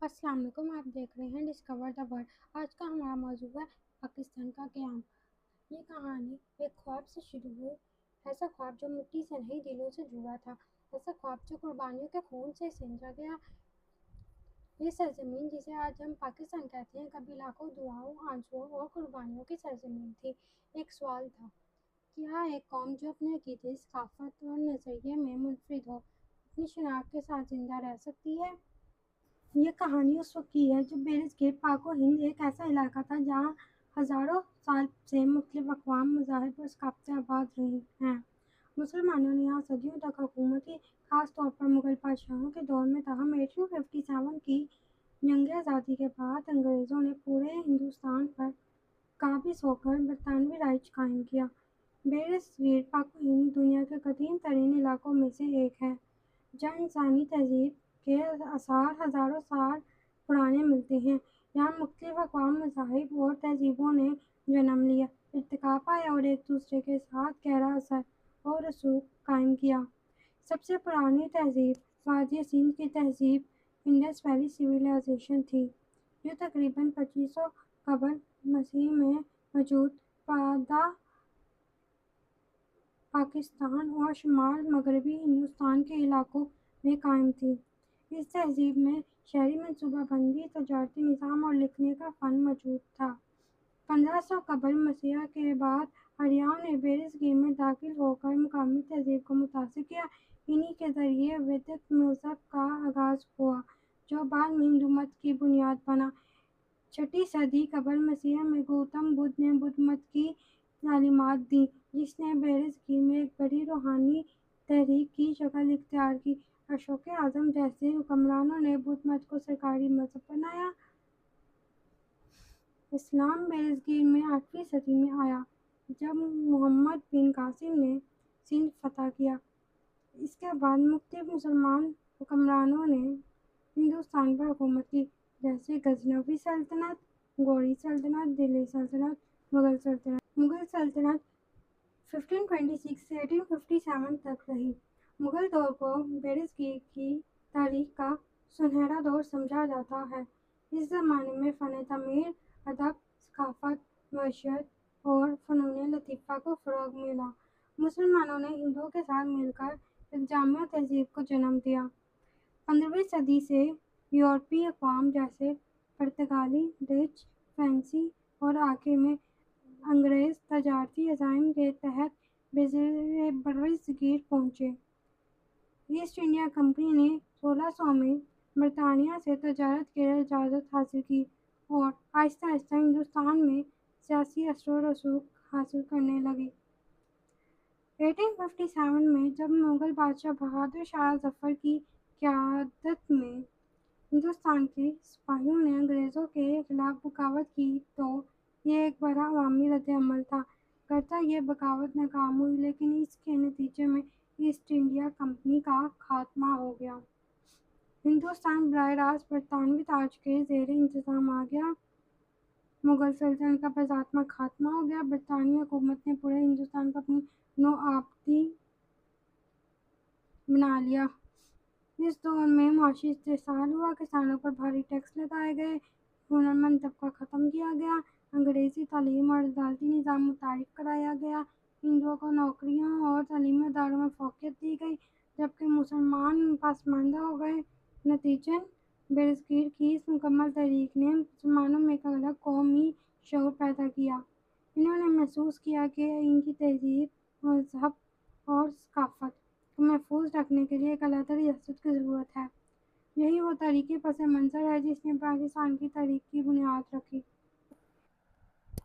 السلام علیکم، آپ دیکھ رہے ہیں ڈسکور دا ورلڈ۔ آج کا ہمارا موضوع ہے پاکستان کا قیام۔ یہ کہانی ایک خواب سے شروع ہوئی، ایسا خواب جو مٹی سے نہیں دلوں سے جڑا تھا، ایسا خواب جو قربانیوں کے خون سے سینچا گیا۔ یہ سرزمین جسے آج ہم پاکستان کہتے ہیں، کبھی لاکھوں دعاؤں، آنسوؤں اور قربانیوں کی سرزمین تھی۔ ایک سوال تھا، کیا ایک قوم جو اپنے عقیدے، ثقافت اور نظریے میں منفرد ہو، اپنی شناخت کے ساتھ زندہ رہ سکتی ہے؟ یہ کہانی اس وقت کی ہے جب برصغیر پاک و ہند ایک ایسا علاقہ تھا جہاں ہزاروں سال سے مختلف اقوام، مذاہب اور ثقافتیں آباد رہی ہیں۔ مسلمانوں نے یہاں صدیوں تک حکومت کی، خاص طور پر مغل بادشاہوں کے دور میں۔ تاہم 1857 کی جنگ آزادی کے بعد انگریزوں نے پورے ہندوستان پر قابض ہو کر برطانوی راج قائم کیا۔ برصغیر پاک و ہند دنیا کے قدیم ترین علاقوں میں سے ایک ہے، جہاں انسانی تہذیب کے آثار ہزاروں سال پرانے ملتے ہیں۔ یہاں مختلف اقوام، مذاہب اور تہذیبوں نے جنم لیا، ارتقا پایا اور ایک دوسرے کے ساتھ گہرا اثر اور رسوخ قائم کیا۔ سب سے پرانی تہذیب وادی سندھ کی تہذیب انڈس ویلی سویلائزیشن تھی، جو تقریباً 2500 قبل مسیح میں موجود پاکستان اور شمال مغربی ہندوستان کے علاقوں میں قائم تھی۔ اس تہذیب میں شہری منصوبہ بندی، تجارتی نظام اور لکھنے کا فن موجود تھا۔ 1500 قبل مسیح کے بعد آریاؤں نے برصغیر میں داخل ہو کر مقامی تہذیب کو متاثر کیا۔ انہی کے ذریعے ویدک مذہب کا آغاز ہوا، جو بعد میں ہندو مت کی بنیاد بنا۔ 6 صدی قبل مسیح میں گوتم بدھ نے بدھ مت کی تعلیمات دیں، جس نے برصغیر میں ایک بڑی روحانی تحریک کی شکل اختیار کی۔ اشوک اعظم جیسے حکمرانوں نے بدھ مت کو سرکاری مذہب بنایا۔ اسلام برصغیر میں 8ویں صدی میں آیا، جب محمد بن قاسم نے سندھ فتح کیا۔ اس کے بعد مختلف مسلمان حکمرانوں نے ہندوستان پر حکومت کی، جیسے غزنوی سلطنت، گوڑی سلطنت، دہلی سلطنت، مغل سلطنت۔ مغل سلطنت 1526 سے 1857 تک رہی۔ مغل دور کو برصغیر کی تاریخ کا سنہرا دور سمجھا جاتا ہے۔ اس زمانے میں فن تعمیر، ادب، ثقافت، معیشت اور فنون لطیفہ کو فروغ ملا۔ مسلمانوں نے ہندوؤں کے ساتھ مل کر ایک جامع تہذیب کو جنم دیا۔ 15ویں صدی سے یورپی اقوام جیسے پرتگالی، ڈچ، فرانسیسی اور آخر میں انگریز تجارتی عزائم کے تحت برصغیر پہنچے۔ ایسٹ انڈیا کمپنی نے 1600 میں برطانیہ سے تجارت کی اجازت حاصل کی اور آہستہ آہستہ ہندوستان میں سیاسی اثر و رسوخ حاصل کرنے لگی۔ 1857 میں جب مغل بادشاہ بہادر شاہ ظفر کی قیادت میں ہندوستان کے سپاہیوں نے انگریزوں کے خلاف بغاوت کی تو یہ ایک بڑا عوامی رد عمل تھا۔ گرچہ یہ بغاوت ناکام ہوئی، لیکن اس کے نتیجے میں ایسٹ انڈیا کمپنی کا خاتمہ ہو گیا۔ ہندوستان براہ راست برطانوی تاج کے زیر انتظام آ گیا۔ مغل سلطنت کا بذاتما خاتمہ ہو گیا۔ برطانوی حکومت نے پورے ہندوستان کو اپنی نوآبادی بنا لیا۔ اس دور میں معاشی استحصال ہوا، کسانوں پر بھاری ٹیکس لگائے گئے، ہنرمند طبقہ ختم کیا گیا، انگریزی تعلیم اور عدالتی نظام متعارف کرایا گیا، ہندوؤں کو نوکریوں اور تعلیمی اداروں میں فوقیت دی گئی، جبکہ مسلمان پسماندہ ہو گئے۔ نتیجتاً برصغیر کی اس مکمل تحریک نے مسلمانوں میں ایک الگ قومی شعور پیدا کیا۔ انہوں نے محسوس کیا کہ ان کی تہذیب، مذہب اور ثقافت کو محفوظ رکھنے کے لیے ایک علیحدہ ریاست کی ضرورت ہے۔ یہی وہ تاریخی پس منظر ہے جس نے پاکستان کی تاریخ کی بنیاد رکھی۔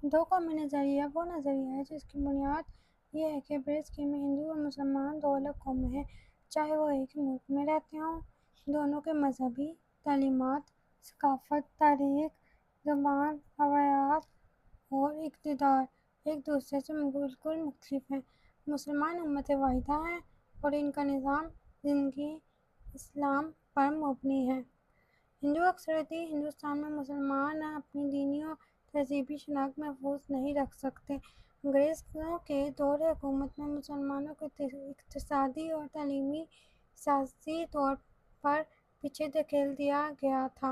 دو قومی نظریہ وہ نظریہ ہے جس کی بنیاد یہ ہے کہ برصغیر میں ہندو اور مسلمان دو الگ قومیں ہیں، چاہے وہ ایک ہی ملک میں رہتے ہوں۔ دونوں کے مذہبی تعلیمات، ثقافت، تاریخ، زبان، روایات اور اقتدار ایک دوسرے سے بالکل مختلف ہیں۔ مسلمان امت واحدہ ہیں اور ان کا نظام زندگی اسلام پر مبنی ہے۔ ہندو اکثریتی ہندوستان میں مسلمان اپنی دینی اور تہذیبی شناخت محفوظ نہیں رکھ سکتے۔ انگریزوں کے دور حکومت میں مسلمانوں کو اقتصادی اور تعلیمی سیاسی طور پر پیچھے دھکیل دیا گیا تھا۔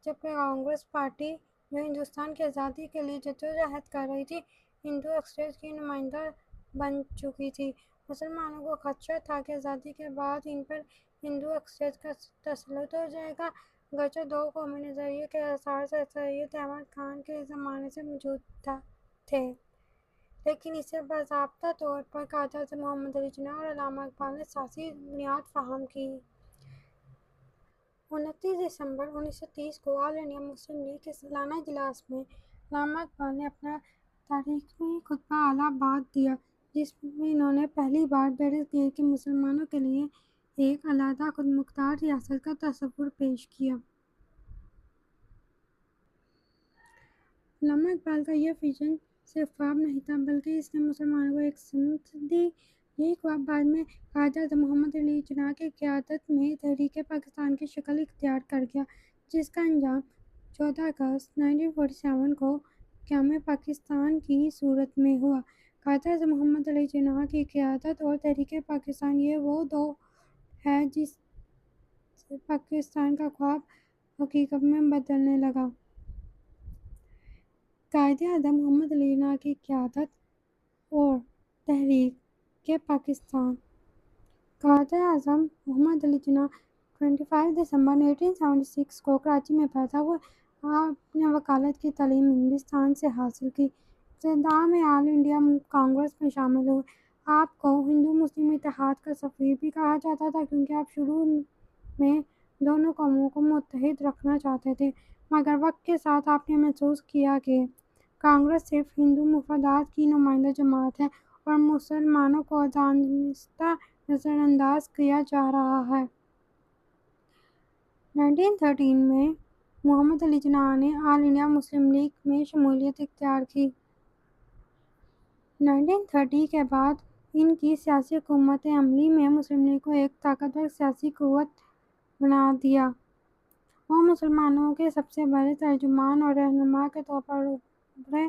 جبکہ کانگریس پارٹی جو ہندوستان کی آزادی کے لیے جدوجہد کر رہی تھی ہندو ایکسچینج کی نمائندہ بن چکی تھی۔ مسلمانوں کو خدشہ تھا کہ آزادی کے بعد ان پر ہندو ایکسچینج کا تسلط ہو جائے گا، اگرچہ دو قومی نظریے کے آثار سید احمد خان کے زمانے سے موجود تھے، لیکن اسے باضابطہ طور پر قائد اعظم محمد علی جناح اور علامہ اقبال نے سیاسی بنیاد فراہم کی۔ 29 دسمبر 1930 کو آل انڈیا مسلم لیگ کے سالانہ اجلاس میں علامہ اقبال نے اپنا تاریخی خطبہ الہ آباد دیا، جس میں انہوں نے پہلی بار برصغیر کے مسلمانوں کے لیے ایک علیحدہ خود مختار ریاست کا تصور پیش کیا۔ علامہ اقبال کا یہ وژن صرف خواب نہیں تھا، بلکہ اس نے مسلمانوں کو ایک سمت دی۔ یہی خواب بعد میں قائد اعظم محمد علی جناح کی قیادت میں تحریک پاکستان کی شکل اختیار کر گیا، جس کا انجام 14 اگست 1947 کو قیام پاکستان کی صورت میں ہوا۔ قائد اعظم محمد علی جناح کی قیادت اور تحریک پاکستان، یہ وہ دور ہے جس سے پاکستان کا خواب حقیقت میں بدلنے لگا۔ قائد اعظم محمد علی جناح کی قیادت اور تحریک پاکستان۔ قائد اعظم محمد علی جناح 25 دسمبر 1876 کو کراچی میں پیدا ہوئے۔ آپ نے وکالت کی تعلیم ہندوستان سے حاصل کی۔ ابتدا میں آل انڈیا کانگریس میں شامل ہوئے۔ آپ کو ہندو مسلم اتحاد کا سفیر بھی کہا جاتا تھا، کیونکہ آپ شروع میں دونوں قوموں کو متحد رکھنا چاہتے تھے، مگر وقت کے ساتھ آپ نے محسوس کیا کہ کانگریس صرف ہندو مفادات کی نمائندہ جماعت ہے اور مسلمانوں کو دانستہ نظر انداز کیا جا رہا ہے۔ 1913 میں محمد علی جناح نے آل انڈیا مسلم لیگ میں شمولیت اختیار کی۔ 1930 کے بعد ان کی سیاسی حکمت عملی میں مسلم لیگ کو ایک طاقتور سیاسی قوت بنا دیا۔ وہ مسلمانوں کے سب سے بڑے ترجمان اور رہنما کے طور پر ابھرے۔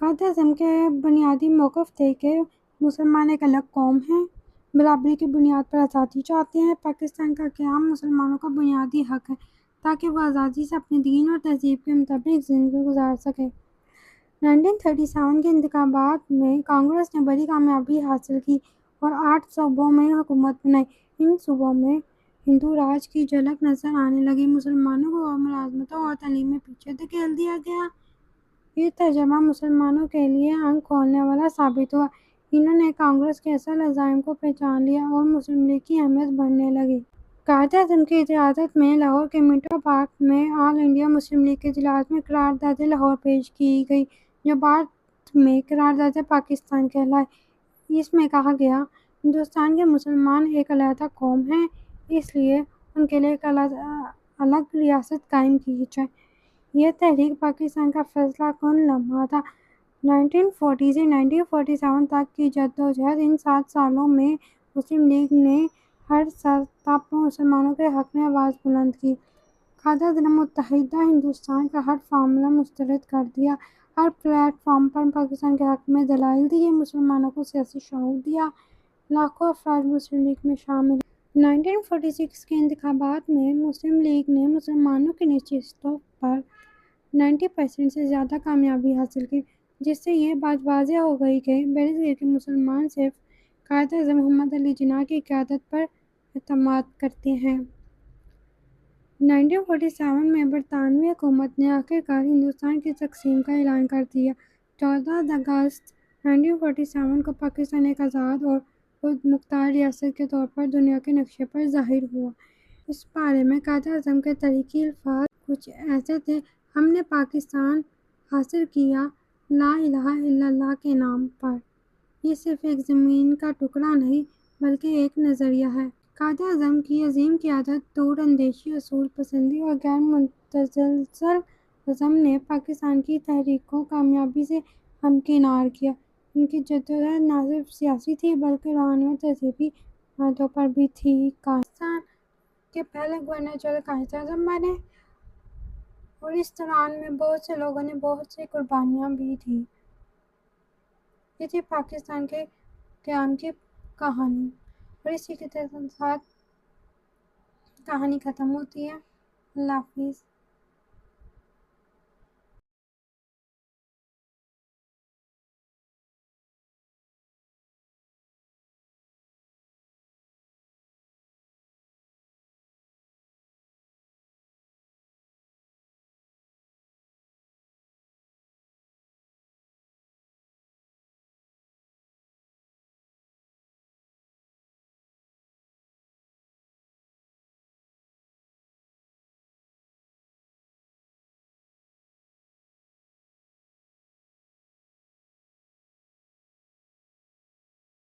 قائد اعظم کے بنیادی موقف تھے کہ مسلمان ایک الگ قوم ہیں، برابری کی بنیاد پر آزادی چاہتے ہیں۔ پاکستان کا قیام مسلمانوں کا بنیادی حق ہے تاکہ وہ آزادی سے اپنے دین اور تہذیب کے مطابق زندگی گزار سکیں۔ 1937 کے انتخابات میں کانگریس نے بڑی کامیابی حاصل کی اور 8 صوبوں میں حکومت بنائی۔ ان صوبوں میں ہندو راج کی جھلک نظر آنے لگی۔ مسلمانوں کو ملازمتوں اور تعلیم میں پیچھے دھکیل دیا گیا۔ یہ تجربہ مسلمانوں کے لیے آنکھ کھولنے والا ثابت ہوا۔ انہوں نے کانگریس کے اصل عزائم کو پہچان لیا اور مسلم لیگ کی اہمیت بڑھنے لگی۔ قائد اعظم کی قیادت میں لاہور کے منٹو پارک میں آل انڈیا مسلم لیگ کے اجلاس میں قرارداد لاہور پیش کی گئی، جو بعد میں قرارداد پاکستان کہلائی۔ اس میں کہا گیا، ہندوستان کے مسلمان ایک علیحدہ قوم ہیں، اس لیے ان کے لیے ایک الگ ریاست قائم کی جائے۔ یہ تحریک پاکستان کا فیصلہ کن لمحہ تھا۔ 1940 سے 1947 تک کی جدوجہد، ان 7 سالوں میں مسلم لیگ نے ہر سطح پر مسلمانوں کے حق میں آواز بلند کی۔ قائد نے متحدہ ہندوستان کا ہر فارمولہ مسترد کر دیا، ہر پلیٹ فارم پر پاکستان کے حق میں دلائل دیے، مسلمانوں کو سیاسی شعور دیا۔ لاکھوں افراد مسلم لیگ میں شامل ہوئے۔ 1946 کے انتخابات میں مسلم لیگ نے مسلمانوں کی نشستوں پر 90% سے زیادہ کامیابی حاصل کی، جس سے یہ بات واضح ہو گئی کہ برصغیر کے مسلمان صرف قائد اعظم محمد علی جناح کی قیادت پر اعتماد کرتے ہیں۔ 1947 میں برطانوی حکومت نے آخرکار ہندوستان کی تقسیم کا اعلان کر دیا۔ 14 اگست 1947 کو پاکستان ایک آزاد اور خود مختار ریاست کے طور پر دنیا کے نقشے پر ظاہر ہوا۔ اس بارے میں قائد اعظم کے تاریخی الفاظ کچھ ایسے تھے: ہم نے پاکستان حاصل کیا لا الہ الا اللہ کے نام پر۔ یہ صرف ایک زمین کا ٹکڑا نہیں بلکہ ایک نظریہ ہے۔ قائد اعظم کی عظیم قیادت، دور اندیشی، اصول پسندی اور غیر متزلزل عزم نے پاکستان کی تحریک کو کامیابی سے ہمکنار کیا۔ ان کی جدوجہد نہ صرف سیاسی تھی بلکہ روحانی اور تہذیبی معاہدوں پر بھی تھی۔ پاکستان کے پہلے گورنر جنرل قائد اعظم بنے اور اس دوران میں بہت سے لوگوں نے بہت سی قربانیاں بھی دیں۔ یہ تھی پاکستان کے قیام کی کہانی، اور اسی کے ساتھ کہانی ختم ہوتی ہے۔ اللہ حافظ۔